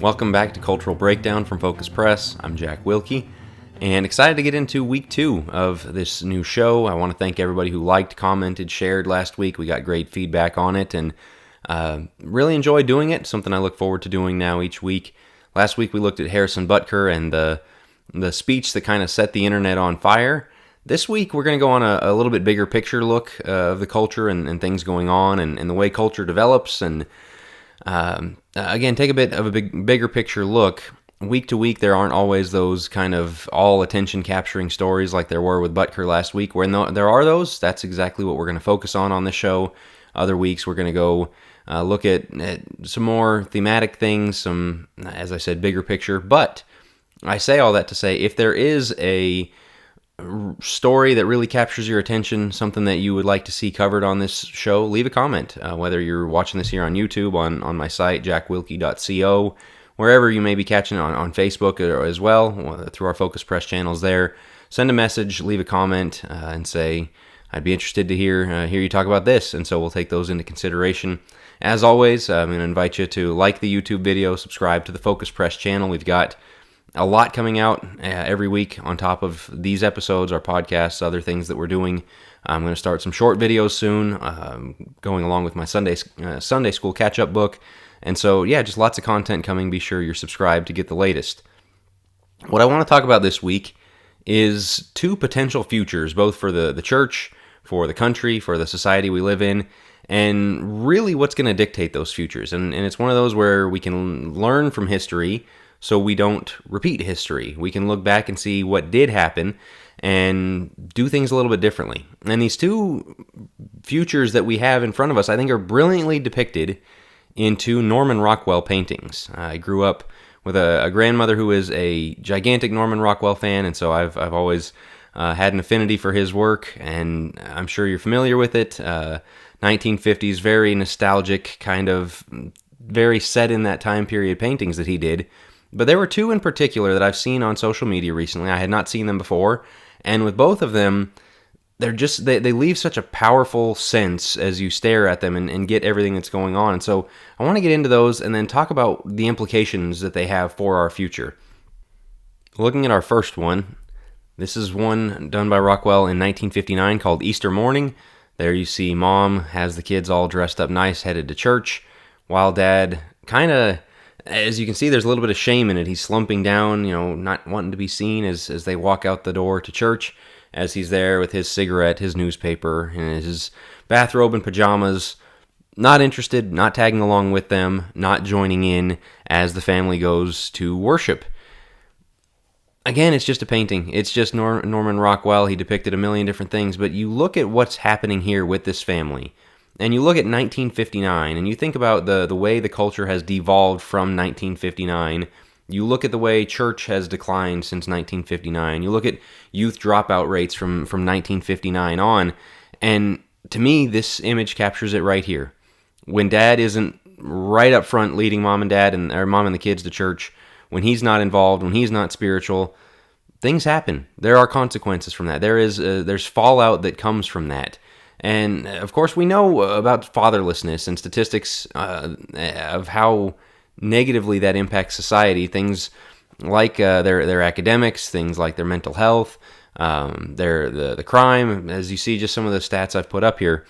Welcome back to Cultural Breakdown from Focus Press. I'm Jack Wilkie, and excited to get into week 2 of this new show. I want to thank everybody who liked, commented, shared last week. We got great feedback on it, and really enjoy doing it. Something I look forward to doing now each week. Last week we looked at Harrison Butker and the speech that kind of set the internet on fire. This week we're going to go on a little bit bigger picture look of the culture and things going on and the way culture develops, and again, take a bit of a bigger picture look. Week to week, there aren't always those kind of all attention capturing stories like there were with Butker last week. When there are those, that's exactly what we're going to focus on this show. Other weeks, we're going to go look at some more thematic things, some, as I said, bigger picture. But I say all that to say, if there is a story that really captures your attention, something that you would like to see covered on this show, leave a comment. Whether you're watching this here on YouTube, on my site, jackwilkie.co, wherever you may be catching it on Facebook as well, through our Focus Press channels there, send a message, leave a comment, and say, I'd be interested to hear you talk about this, and so we'll take those into consideration. As always, I'm going to invite you to like the YouTube video, subscribe to the Focus Press channel. We've got a lot coming out every week on top of these episodes, our podcasts, other things that we're doing. I'm going to start some short videos soon, going along with my Sunday school catch-up book. And so, yeah, just lots of content coming. Be sure you're subscribed to get the latest. What I want to talk about this week is 2 potential futures, both for the church, for the country, for the society we live in, and really what's going to dictate those futures. And it's one of those where we can learn from history so we don't repeat history. We can look back and see what did happen and do things a little bit differently. And these 2 futures that we have in front of us, I think, are brilliantly depicted in 2 Norman Rockwell paintings. I grew up with a grandmother who is a gigantic Norman Rockwell fan, and so I've always had an affinity for his work, and I'm sure you're familiar with it. 1950s, very nostalgic, kind of very set in that time period paintings that he did. But there were 2 in particular that I've seen on social media recently. I had not seen them before, and with both of them, they leave such a powerful sense as you stare at them and get everything that's going on. And so I want to get into those and then talk about the implications that they have for our future. Looking at our first one, this is one done by Rockwell in 1959 called Easter Morning. There you see Mom has the kids all dressed up nice, headed to church, while Dad kind of, as you can see, there's a little bit of shame in it. He's slumping down, not wanting to be seen as they walk out the door to church, as he's there with his cigarette, his newspaper, and his bathrobe and pajamas, not interested, not tagging along with them, not joining in as the family goes to worship. Again, it's just a painting. It's just Norman Rockwell. He depicted a million different things, but you look at what's happening here with this family, and you look at 1959, and you think about the way the culture has devolved from 1959. You look at the way church has declined since 1959. You look at youth dropout rates from 1959 on, and to me, this image captures it right here. When Dad isn't right up front leading Mom and the kids to church, when he's not involved, when he's not spiritual, things happen. There are consequences from that. There's fallout that comes from that. And, of course, we know about fatherlessness and statistics of how negatively that impacts society. Things like their academics, things like their mental health, the crime. As you see, just some of the stats I've put up here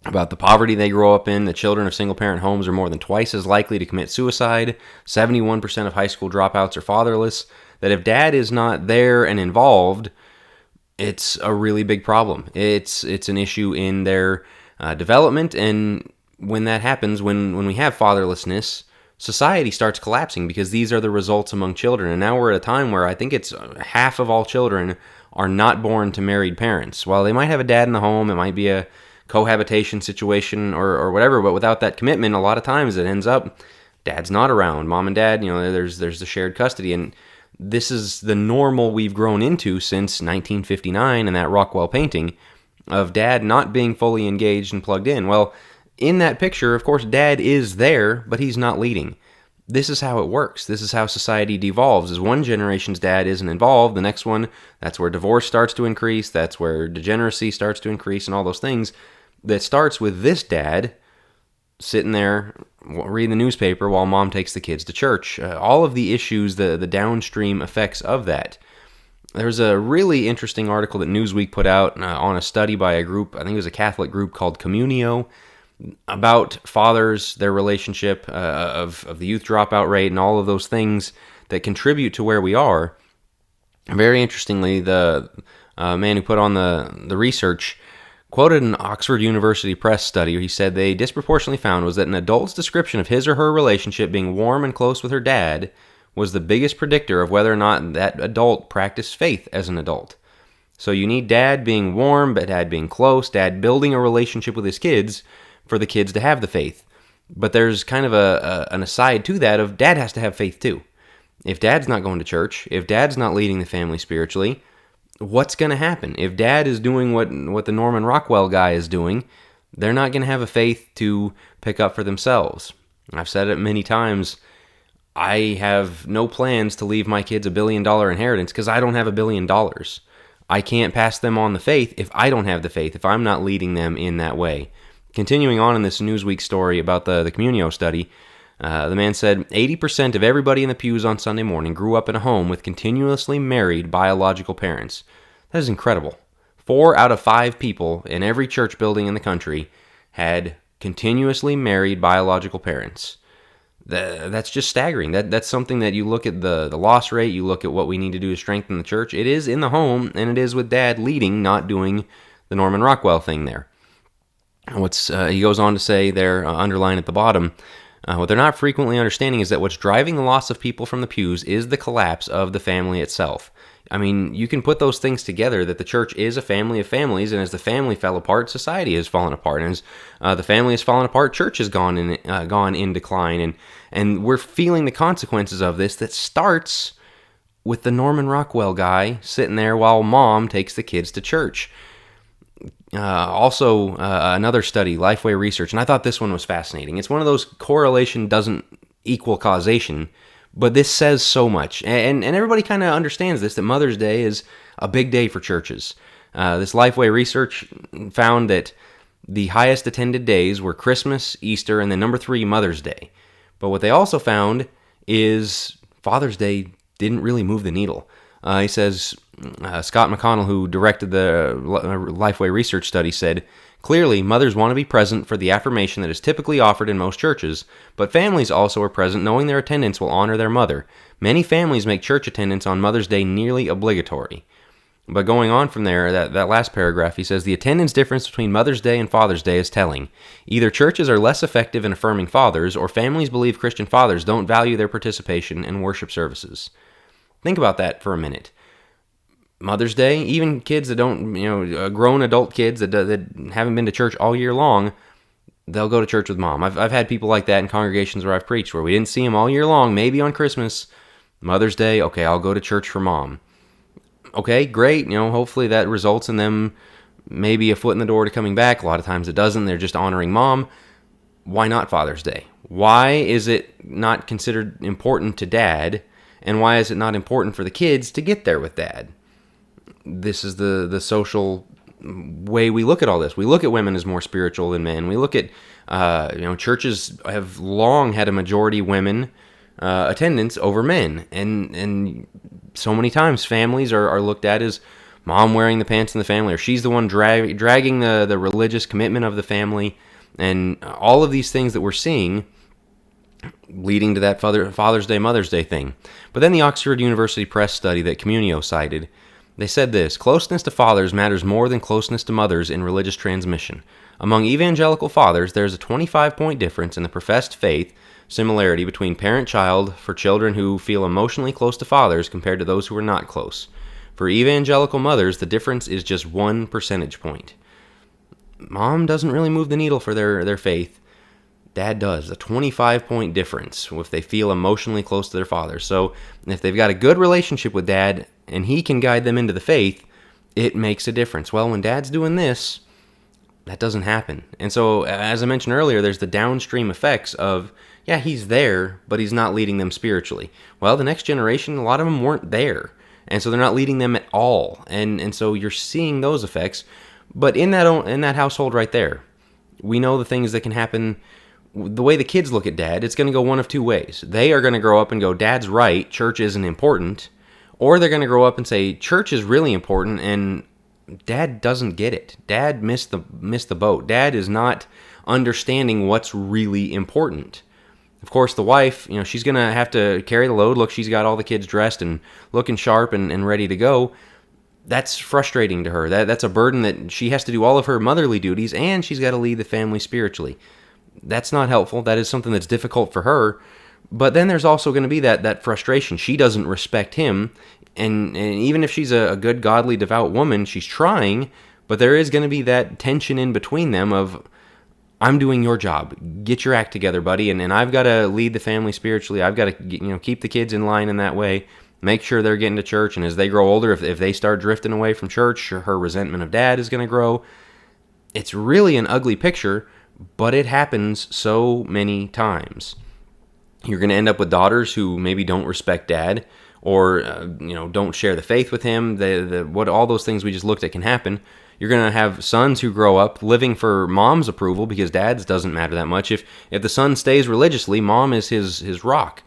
about the poverty they grow up in. The children of single-parent homes are more than twice as likely to commit suicide. 71% of high school dropouts are fatherless. That if Dad is not there and involved, it's a really big problem. It's an issue in their development, and when that happens, when we have fatherlessness, society starts collapsing because these are the results among children. And now we're at a time where I think it's half of all children are not born to married parents. While they might have a dad in the home, it might be a cohabitation situation or whatever, but without that commitment, a lot of times it ends up Dad's not around. Mom and Dad, there's the shared custody, and this is the normal we've grown into since 1959 and that Rockwell painting of Dad not being fully engaged and plugged in. Well, in that picture, of course, Dad is there, but he's not leading. This is how it works. This is how society devolves. As one generation's dad isn't involved, the next one, that's where divorce starts to increase, that's where degeneracy starts to increase, and all those things. That starts with this dad sitting there reading the newspaper while mom takes the kids to church. All of the issues, the downstream effects of that. There's a really interesting article that Newsweek put out on a study by a group, I think it was a Catholic group called Communio, about fathers, their relationship, of the youth dropout rate, and all of those things that contribute to where we are. Very interestingly, the man who put on the research quoted an Oxford University Press study where he said they disproportionately found was that an adult's description of his or her relationship being warm and close with her dad was the biggest predictor of whether or not that adult practiced faith as an adult. So you need dad being warm, but dad being close, dad building a relationship with his kids for the kids to have the faith. But there's kind of an aside to that of dad has to have faith too. If dad's not going to church, if dad's not leading the family spiritually, what's going to happen? If dad is doing what the Norman Rockwell guy is doing, they're not going to have a faith to pick up for themselves. I've said it many times. I have no plans to leave my kids $1 billion inheritance because I don't have $1 billion. I can't pass them on the faith if I don't have the faith, if I'm not leading them in that way. Continuing on in this Newsweek story about the Communio study, the man said 80% of everybody in the pews on Sunday morning grew up in a home with continuously married biological parents. That is incredible. 4 out of 5 people in every church building in the country had continuously married biological parents. That's just staggering. That's something that you look at the loss rate, you look at what we need to do to strengthen the church. It is in the home, and it is with dad leading, not doing the Norman Rockwell thing there. He goes on to say there, underlined at the bottom, what they're not frequently understanding is that what's driving the loss of people from the pews is the collapse of the family itself. I mean, you can put those things together, that the church is a family of families, and as the family fell apart, society has fallen apart. And as the family has fallen apart, church has gone in decline. And we're feeling the consequences of this that starts with the Norman Rockwell guy sitting there while mom takes the kids to church. Also, another study, Lifeway Research, and I thought this one was fascinating. It's one of those correlation doesn't equal causation, but this says so much. And everybody kind of understands this, that Mother's Day is a big day for churches. This Lifeway Research found that the highest attended days were Christmas, Easter, and then number 3, Mother's Day. But what they also found is Father's Day didn't really move the needle. He says, Scott McConnell, who directed the Lifeway Research study, said, clearly, mothers want to be present for the affirmation that is typically offered in most churches, but families also are present knowing their attendance will honor their mother. Many families make church attendance on Mother's Day nearly obligatory. But going on from there, that last paragraph, he says, the attendance difference between Mother's Day and Father's Day is telling. Either churches are less effective in affirming fathers, or families believe Christian fathers don't value their participation in worship services. Think about that for a minute. Mother's Day, even kids that don't, grown adult kids that haven't been to church all year long, they'll go to church with mom. I've had people like that in congregations where I've preached, where we didn't see them all year long, maybe on Christmas. Mother's Day, okay, I'll go to church for mom. Okay, great, hopefully that results in them maybe a foot in the door to coming back. A lot of times it doesn't, they're just honoring mom. Why not Father's Day? Why is it not considered important to dad? And why is it not important for the kids to get there with dad? This is the social way we look at all this. We look at women as more spiritual than men. We look at, churches have long had a majority women attendance over men. And so many times families are looked at as mom wearing the pants in the family, or she's the one dragging the religious commitment of the family. And all of these things that we're seeing leading to that Father's Day, Mother's Day thing. But then the Oxford University Press study that Communio cited, they said this, closeness to fathers matters more than closeness to mothers in religious transmission. Among evangelical fathers, there is a 25-point difference in the professed faith similarity between parent-child for children who feel emotionally close to fathers compared to those who are not close. For evangelical mothers, the difference is just 1 percentage point. Mom doesn't really move the needle for their faith. Dad does. A 25-point difference if they feel emotionally close to their father. So if they've got a good relationship with dad and he can guide them into the faith, it makes a difference. Well, when dad's doing this, that doesn't happen. And so, as I mentioned earlier, there's the downstream effects of, yeah, he's there, but he's not leading them spiritually. Well, the next generation, a lot of them weren't there. And so they're not leading them at all. And so you're seeing those effects. But in that household right there, we know the things that can happen the way the kids look at dad, it's going to go one of two ways. They are going to grow up and go, dad's right, church isn't important. Or they're going to grow up and say, church is really important, and dad doesn't get it. Dad missed the boat. Dad is not understanding what's really important. Of course, the wife, she's going to have to carry the load. Look, she's got all the kids dressed and looking sharp and ready to go. That's frustrating to her. That's a burden that she has to do all of her motherly duties, and she's got to lead the family spiritually. That's not helpful. That is something that's difficult for her. But then there's also going to be that frustration. She doesn't respect him, and even if she's a good, godly, devout woman, she's trying, but there is going to be that tension in between them of, I'm doing your job. Get your act together, buddy, and I've got to lead the family spiritually. I've got to keep the kids in line in that way, make sure they're getting to church, and as they grow older, if they start drifting away from church, her resentment of dad is going to grow. It's really an ugly picture, but it happens so many times. You're going to end up with daughters who maybe don't respect dad, or don't share the faith with him. What all those things we just looked at can happen. You're going to have sons who grow up living for mom's approval because dad's doesn't matter that much. If the son stays religiously, mom is his rock.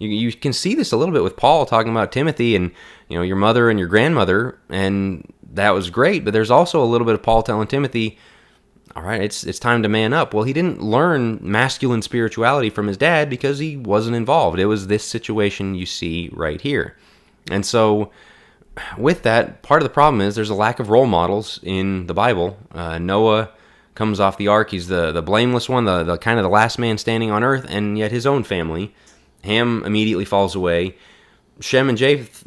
You can see this a little bit with Paul talking about Timothy and your mother and your grandmother, and that was great. But there's also a little bit of Paul telling Timothy, all right, it's time to man up. Well, he didn't learn masculine spirituality from his dad because he wasn't involved. It was this situation you see right here. And so with that, part of the problem is there's a lack of role models in the Bible. Noah comes off the ark. He's the blameless one, the kind of the last man standing on earth, and yet his own family. Ham immediately falls away. Shem and Japheth,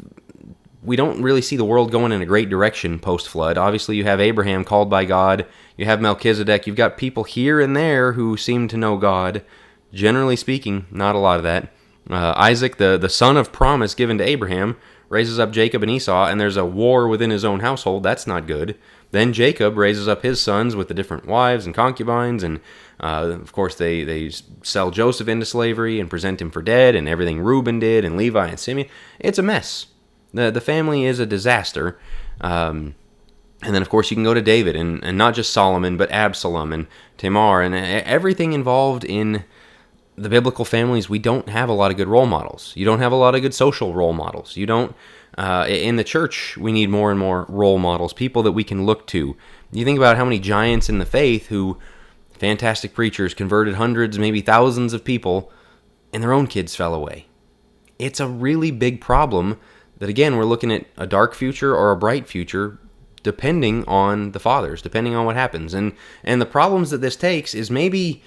we don't really see the world going in a great direction post-flood. Obviously, you have Abraham called by God. You have Melchizedek. You've got people here and there who seem to know God. Generally speaking, not a lot of that. Isaac, the son of promise given to Abraham, raises up Jacob and Esau, and there's a war within his own household. That's not good. Then Jacob raises up his sons with the different wives and concubines, and of course they sell Joseph into slavery and present him for dead, and everything Reuben did, and Levi and Simeon. It's a mess. The family is a disaster. And then, of course, you can go to David, and not just Solomon, but Absalom and Tamar, and everything involved in the biblical families. We don't have a lot of good role models. You don't have a lot of good social role models. You don't. In the church, we need more and more role models, people that we can look to. You think about how many giants in the faith who, fantastic preachers, converted hundreds, maybe thousands of people, and their own kids fell away. It's a really big problem that, again, we're looking at a dark future or a bright future depending on the fathers, depending on what happens. And the problems that this takes is maybe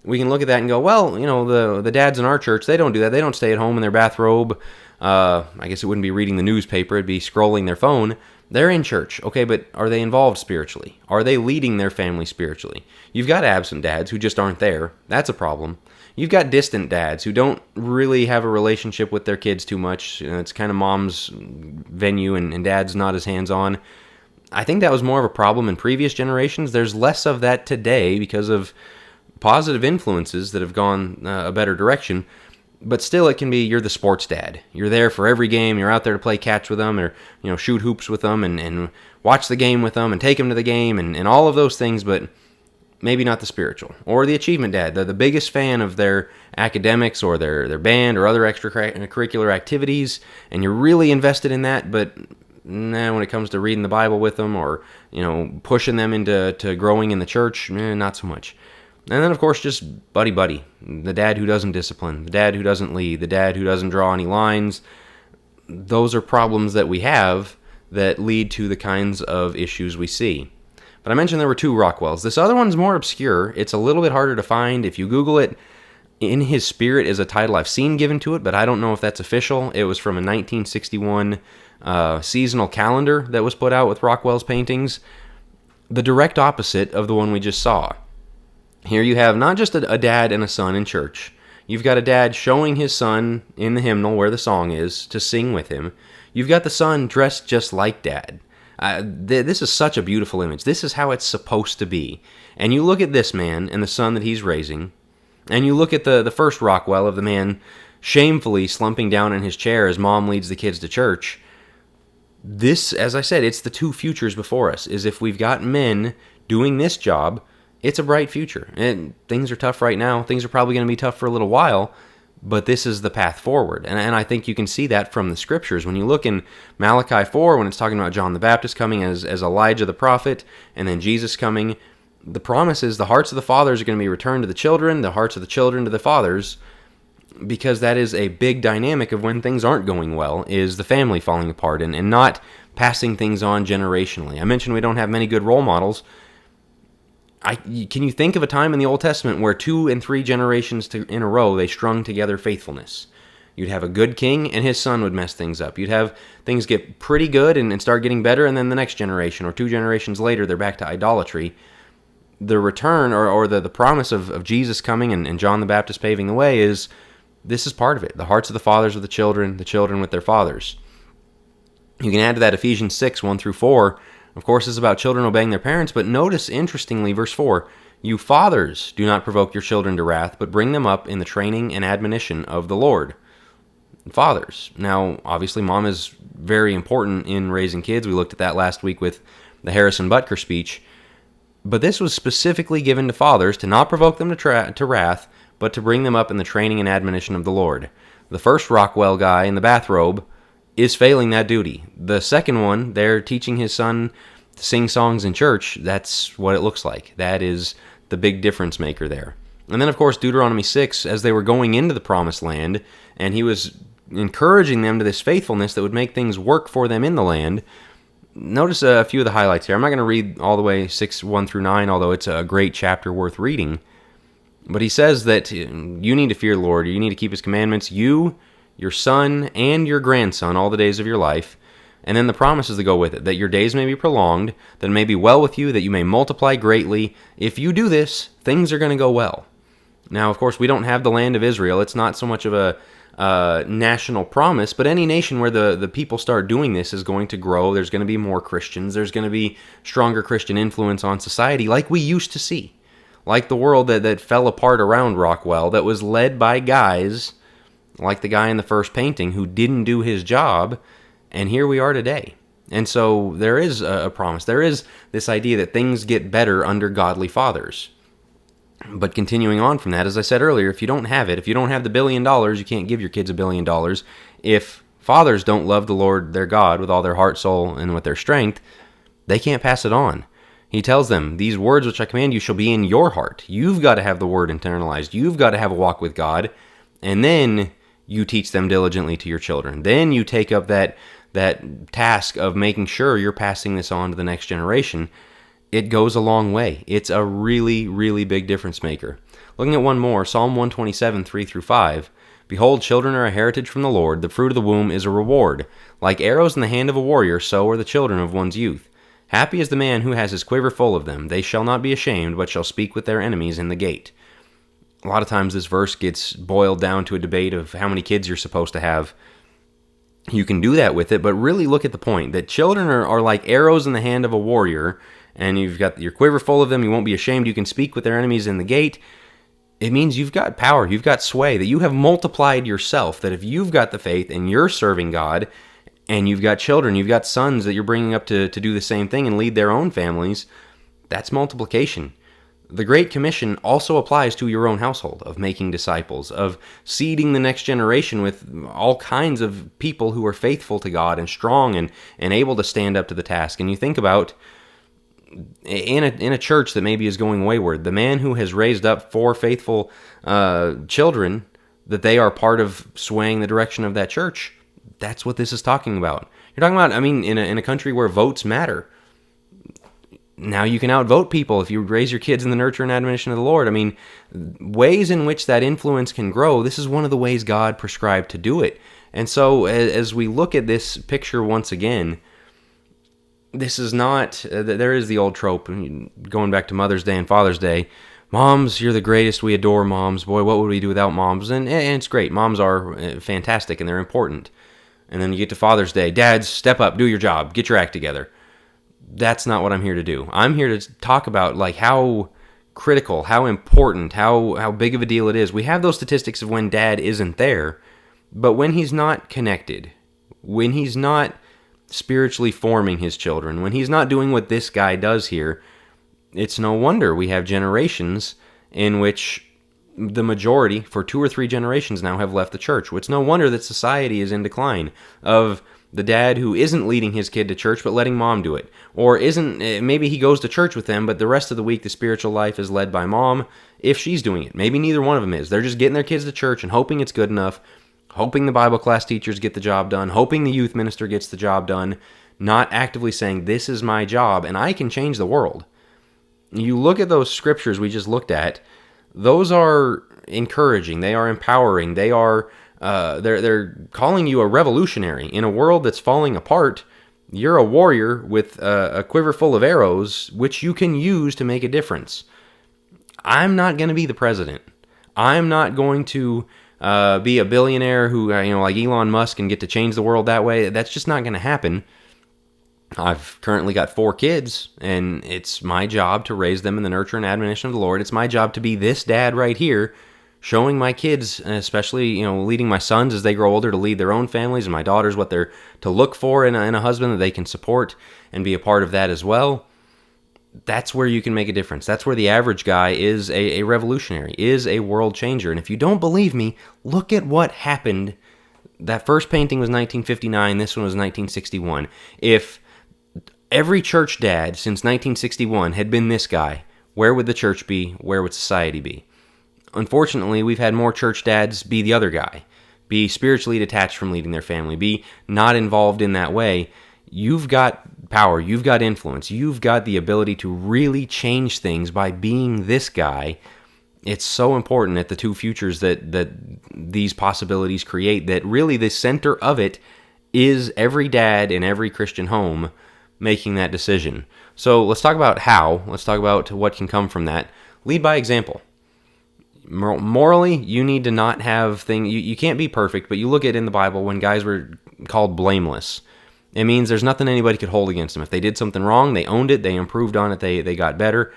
we can look at that and go, well, the dads in our church, they don't do that. They don't stay at home in their bathrobe. I guess it wouldn't be reading the newspaper. It'd be scrolling their phone. They're in church. Okay, but are they involved spiritually? Are they leading their family spiritually? You've got absent dads who just aren't there. That's a problem. You've got distant dads who don't really have a relationship with their kids too much. It's kind of mom's venue and dad's not as hands-on. I think that was more of a problem in previous generations. There's less of that today because of positive influences that have gone a better direction. But still, it can be you're the sports dad. You're there for every game. You're out there to play catch with them or shoot hoops with them and watch the game with them and take them to the game and all of those things, but maybe not the spiritual. Or the achievement dad. They're the biggest fan of their academics or their band or other extracurricular activities, and you're really invested in that, but when it comes to reading the Bible with them or pushing them into growing in the church, not so much. And then, of course, just buddy. The dad who doesn't discipline, the dad who doesn't lead, the dad who doesn't draw any lines. Those are problems that we have that lead to the kinds of issues we see. But I mentioned there were two Rockwells. This other one's more obscure. It's a little bit harder to find. If you Google it, In His Spirit is a title I've seen given to it, but I don't know if that's official. It was from a 1961 seasonal calendar that was put out with Rockwell's paintings. The direct opposite of the one we just saw. Here you have not just a dad and a son in church. You've got a dad showing his son in the hymnal where the song is to sing with him. You've got the son dressed just like dad. This is such a beautiful image. This is how it's supposed to be. And you look at this man and the son that he's raising, and you look at the first Rockwell of the man shamefully slumping down in his chair as mom leads the kids to church. This, as I said, it's the two futures before us, is if we've got men doing this job, it's a bright future. And things are tough right now. Things are probably going to be tough for a little while, but this is the path forward. And I think you can see that from the scriptures. When you look in Malachi 4, when it's talking about John the Baptist coming as Elijah the prophet, and then Jesus coming, the promise is the hearts of the fathers are going to be returned to the children, the hearts of the children to the fathers, because that is a big dynamic of when things aren't going well, is the family falling apart and not passing things on generationally. I mentioned we don't have many good role models. Can you think of a time in the Old Testament where 2 and 3 generations in a row they strung together faithfulness? You'd have a good king and his son would mess things up. You'd have things get pretty good and start getting better, and then the next generation or 2 generations later they're back to idolatry. The return or the promise of Jesus coming and John the Baptist paving the way is, this is part of it. The hearts of the fathers with the children with their fathers. You can add to that Ephesians 6, 1 through 4. Of course, this is about children obeying their parents, but notice, interestingly, verse 4, "You fathers, do not provoke your children to wrath, but bring them up in the training and admonition of the Lord." Fathers. Now, obviously, mom is very important in raising kids. We looked at that last week with the Harrison Butker speech. But this was specifically given to fathers to not provoke them to wrath, but to bring them up in the training and admonition of the Lord. The first Rockwell guy in the bathrobe is failing that duty. The second one, they're teaching his son to sing songs in church. That's what it looks like. That is the big difference maker there. And then, of course, Deuteronomy 6, as they were going into the promised land, and he was encouraging them to this faithfulness that would make things work for them in the land. Notice a few of the highlights here. I'm not going to read all the way 6, 1 through 9, although it's a great chapter worth reading. But he says that you need to fear the Lord. You need to keep his commandments, you, your son, and your grandson, all the days of your life. And then the promises that go with it, that your days may be prolonged, that it may be well with you, that you may multiply greatly. If you do this, things are going to go well. Now, of course, we don't have the land of Israel. It's not so much of a national promise, but any nation where the people start doing this is going to grow. There's going to be more Christians. There's going to be stronger Christian influence on society like we used to see. Like the world that fell apart around Rockwell, that was led by guys like the guy in the first painting who didn't do his job, and here we are today. And so there is a promise. There is this idea that things get better under godly fathers. But continuing on from that, as I said earlier, if you don't have it, if you don't have the $1 billion, you can't give your kids $1 billion. If fathers don't love the Lord their God with all their heart, soul, and with their strength, they can't pass it on. He tells them, "These words which I command you shall be in your heart." You've got to have the word internalized. You've got to have a walk with God. And then you teach them diligently to your children. Then you take up that task of making sure you're passing this on to the next generation. It goes a long way. It's a really, really big difference maker. Looking at one more, Psalm 127, 3 through 5. "Behold, children are a heritage from the Lord. The fruit of the womb is a reward. Like arrows in the hand of a warrior, so are the children of one's youth. Happy is the man who has his quiver full of them. They shall not be ashamed, but shall speak with their enemies in the gate." A lot of times this verse gets boiled down to a debate of how many kids you're supposed to have. You can do that with it, but really look at the point, that children are like arrows in the hand of a warrior, and you've got your quiver full of them. You won't be ashamed. You can speak with their enemies in the gate. It means you've got power, you've got sway, that you have multiplied yourself, that if you've got the faith and you're serving God, and you've got children, you've got sons that you're bringing up to do the same thing and lead their own families, that's multiplication. The Great Commission also applies to your own household, of making disciples, of seeding the next generation with all kinds of people who are faithful to God and strong and able to stand up to the task. And you think about, in a church that maybe is going wayward, the man who has raised up 4 faithful children, that they are part of swaying the direction of that church. That's what this is talking about. You're talking about, in a country where votes matter. Now you can outvote people if you raise your kids in the nurture and admonition of the Lord. Ways in which that influence can grow, this is one of the ways God prescribed to do it. And so as we look at this picture once again, this is not, there is the old trope, going back to Mother's Day and Father's Day, moms, you're the greatest, we adore moms, boy, what would we do without moms? And it's great, moms are fantastic and they're important. And then you get to Father's Day, dads, step up, do your job, get your act together. That's not what I'm here to do. I'm here to talk about how critical, how important, how big of a deal it is. We have those statistics of when dad isn't there, but when he's not connected, when he's not spiritually forming his children, when he's not doing what this guy does here, it's no wonder we have generations in which the majority, for 2 or 3 generations now, have left the church. It's no wonder that society is in decline, of the dad who isn't leading his kid to church but letting mom do it. Or isn't, maybe he goes to church with them, but the rest of the week the spiritual life is led by mom if she's doing it. Maybe neither one of them is. They're just getting their kids to church and hoping it's good enough, hoping the Bible class teachers get the job done, hoping the youth minister gets the job done, not actively saying, this is my job and I can change the world. You look at those scriptures we just looked at, those are encouraging, they are empowering, they are they're calling you a revolutionary. In a world that's falling apart, you're a warrior with a quiver full of arrows, which you can use to make a difference. I'm not going to be the president. I'm not going to be a billionaire who, like Elon Musk, and get to change the world that way. That's just not going to happen. I've currently got 4 kids, and it's my job to raise them in the nurture and admonition of the Lord. It's my job to be this dad right here, showing my kids, especially, leading my sons as they grow older to lead their own families, and my daughters what they're to look for in a husband that they can support and be a part of that as well. That's where you can make a difference. That's where the average guy is a revolutionary, is a world changer. And if you don't believe me, look at what happened. That first painting was 1959. This one was 1961. If every church dad since 1961 had been this guy, where would the church be? Where would society be? Unfortunately, we've had more church dads be the other guy, be spiritually detached from leading their family, be not involved in that way. You've got power, you've got influence, you've got the ability to really change things by being this guy. It's so important at the 2 futures that these possibilities create, that really the center of it is every dad in every Christian home making that decision. So let's talk about how. Let's talk about what can come from that. Lead by example. Morally, you need to not have things. You can't be perfect, but you look at in the Bible when guys were called blameless. It means there's nothing anybody could hold against them. If they did something wrong, they owned it, they improved on it, they got better.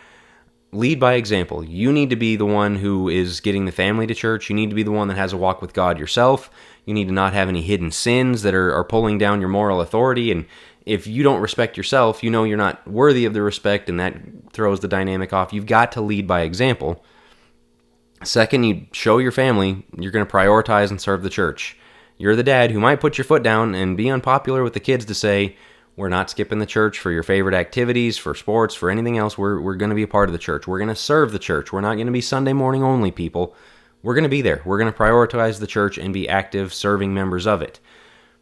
Lead by example. You need to be the one who is getting the family to church. You need to be the one that has a walk with God yourself. You need to not have any hidden sins that are pulling down your moral authority. And if you don't respect yourself, you're not worthy of the respect, and that throws the dynamic off. You've got to lead by example. Second, you show your family you're going to prioritize and serve the church. You're the dad who might put your foot down and be unpopular with the kids to say, we're not skipping the church for your favorite activities, for sports, for anything else. We're going to be a part of the church. We're going to serve the church. We're not going to be Sunday morning only people. We're going to be there. We're going to prioritize the church and be active, serving members of it.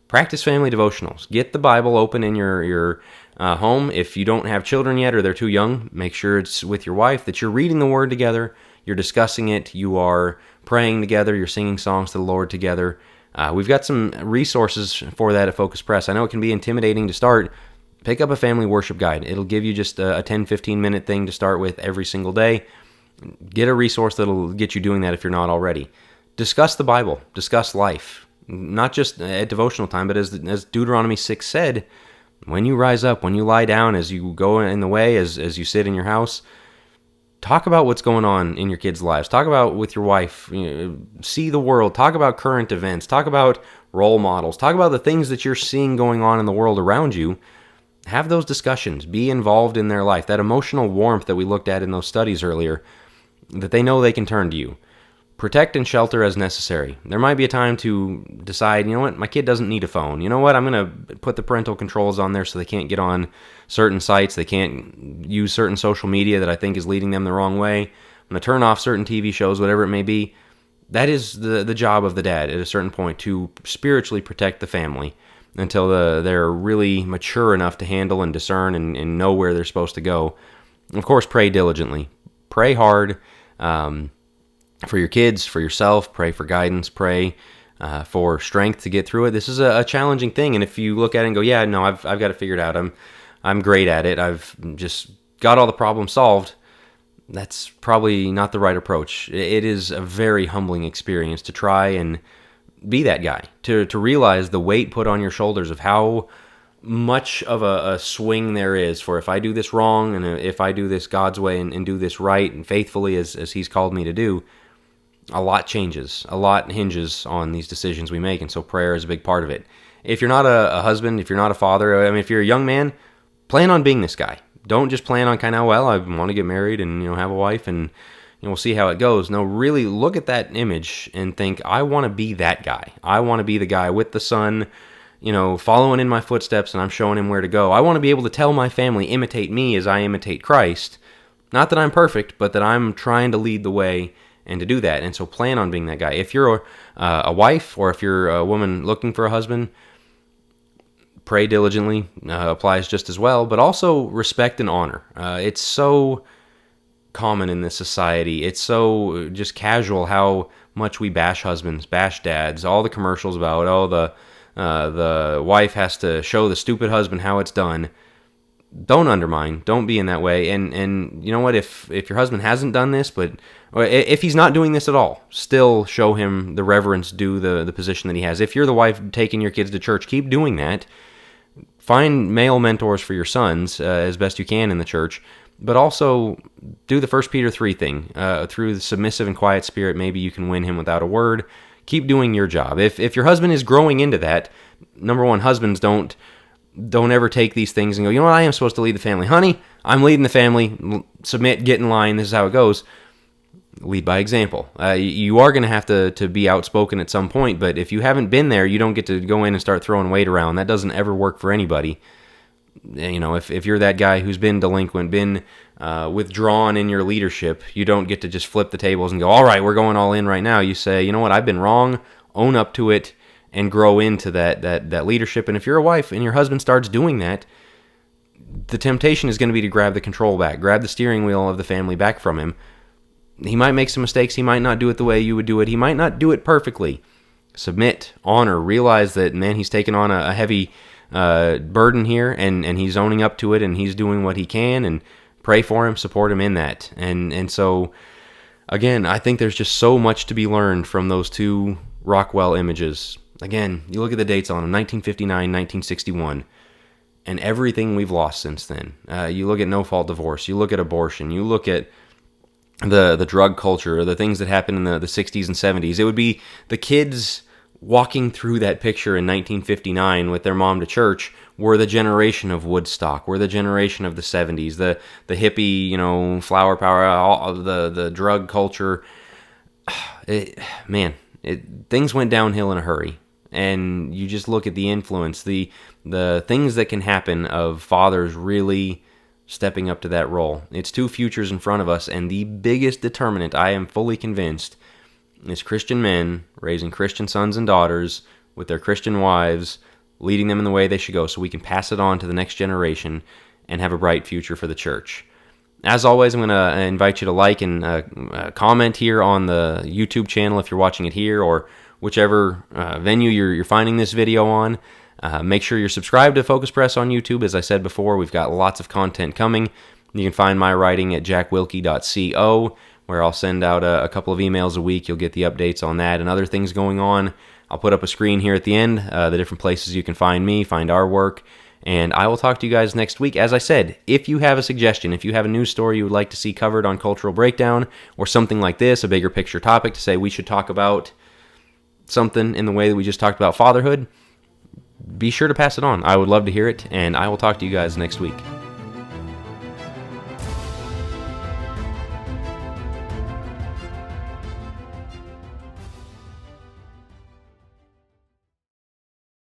Practice family devotionals. Get the Bible open in your home. If you don't have children yet or they're too young, make sure it's with your wife, that you're reading the Word together, you're discussing it, you are praying together, you're singing songs to the Lord together. We've got some resources for that at Focus Press. I know it can be intimidating to start. Pick up a family worship guide. It'll give you just a 10-15 minute thing to start with every single day. Get a resource that'll get you doing that if you're not already. Discuss the Bible. Discuss life. Not just at devotional time, but as Deuteronomy 6 said, when you rise up, when you lie down, as you go in the way, as you sit in your house, talk about what's going on in your kids' lives. Talk about with your wife. See the world. Talk about current events. Talk about role models. Talk about the things that you're seeing going on in the world around you. Have those discussions. Be involved in their life. That emotional warmth that we looked at in those studies earlier, that they know they can turn to you. Protect and shelter as necessary. There might be a time to decide, you know what, my kid doesn't need a phone. You know what, I'm going to put the parental controls on there so they can't get on certain sites. They can't use certain social media that I think is leading them the wrong way. I'm going to turn off certain TV shows, whatever it may be. That is the job of the dad at a certain point, to spiritually protect the family until they're really mature enough to handle and discern and know where they're supposed to go. Of course, pray diligently. Pray hard. For your kids, for yourself, pray for guidance, pray for strength to get through it. This is a challenging thing, and if you look at it and go, yeah, no, I've got it figured out, I'm great at it, I've just got all the problems solved, that's probably not the right approach. It is a very humbling experience to try and be that guy, to realize the weight put on your shoulders of how much of a swing there is for if I do this wrong and if I do this God's way and do this right and faithfully as He's called me to do. A lot changes. A lot hinges on these decisions we make, and so prayer is a big part of it. If you're not a husband, if you're not a father, if you're a young man, plan on being this guy. Don't just plan on kind of, well, I want to get married and, have a wife and, we'll see how it goes. No, really look at that image and think, I want to be that guy. I want to be the guy with the son, following in my footsteps, and I'm showing him where to go. I want to be able to tell my family, imitate me as I imitate Christ. Not that I'm perfect, but that I'm trying to lead the way and to do that. And so plan on being that guy. If you're a wife or if you're a woman looking for a husband, pray diligently, applies just as well, but also respect and honor. It's so common in this society. It's so just casual how much we bash husbands, bash dads, all the commercials about, the wife has to show the stupid husband how it's done. Don't undermine. Don't be in that way. And you know what? If your husband hasn't done this, or if he's not doing this at all, still show him the reverence due the position that he has. If you're the wife taking your kids to church, keep doing that. Find male mentors for your sons as best you can in the church, but also do the 1 Peter 3 thing. Through the submissive and quiet spirit, maybe you can win him without a word. Keep doing your job. If your husband is growing into that, number one, husbands don't ever take these things and go, what, I am supposed to lead the family. Honey, I'm leading the family. Submit, get in line. This is how it goes. Lead by example. You are going to have to be outspoken at some point, but if you haven't been there, you don't get to go in and start throwing weight around. That doesn't ever work for anybody. If you're that guy who's been delinquent, been withdrawn in your leadership, you don't get to just flip the tables and go, all right, we're going all in right now. You say, you know what, I've been wrong, own up to it, and grow into that leadership. And if you're a wife and your husband starts doing that, the temptation is going to be to grab the control back, grab the steering wheel of the family back from him. He might make some mistakes. He might not do it the way you would do it. He might not do it perfectly. Submit, honor, realize that, man, he's taken on a heavy burden here, and he's owning up to it, and he's doing what he can, and pray for him, support him in that. And so, again, I think there's just so much to be learned from those two Rockwell images. Again, you look at the dates on them, 1959, 1961, and everything we've lost since then. You look at no-fault divorce, you look at abortion, you look at the drug culture, the things that happened in the 60s and 70s. It would be the kids walking through that picture in 1959 with their mom to church were the generation of Woodstock, were the generation of the 70s, the hippie, flower power, all the drug culture. Things went downhill in a hurry. And you just look at the influence, the things that can happen of fathers really stepping up to that role. It's two futures in front of us, and the biggest determinant, I am fully convinced, is Christian men raising Christian sons and daughters with their Christian wives, leading them in the way they should go so we can pass it on to the next generation and have a bright future for the church. As always, I'm going to invite you to like and comment here on the YouTube channel if you're watching it here, or whichever venue you're finding this video on. Make sure you're subscribed to Focus Press on YouTube. As I said before, we've got lots of content coming. You can find my writing at jackwilkie.co, where I'll send out a couple of emails a week. You'll get the updates on that and other things going on. I'll put up a screen here at the end, the different places you can find me, find our work, and I will talk to you guys next week. As I said, if you have a suggestion, if you have a news story you would like to see covered on Cultural Breakdown, or something like this, a bigger picture topic to say we should talk about something in the way that we just talked about fatherhood, be sure to pass it on. I would love to hear it, and I will talk to you guys next week.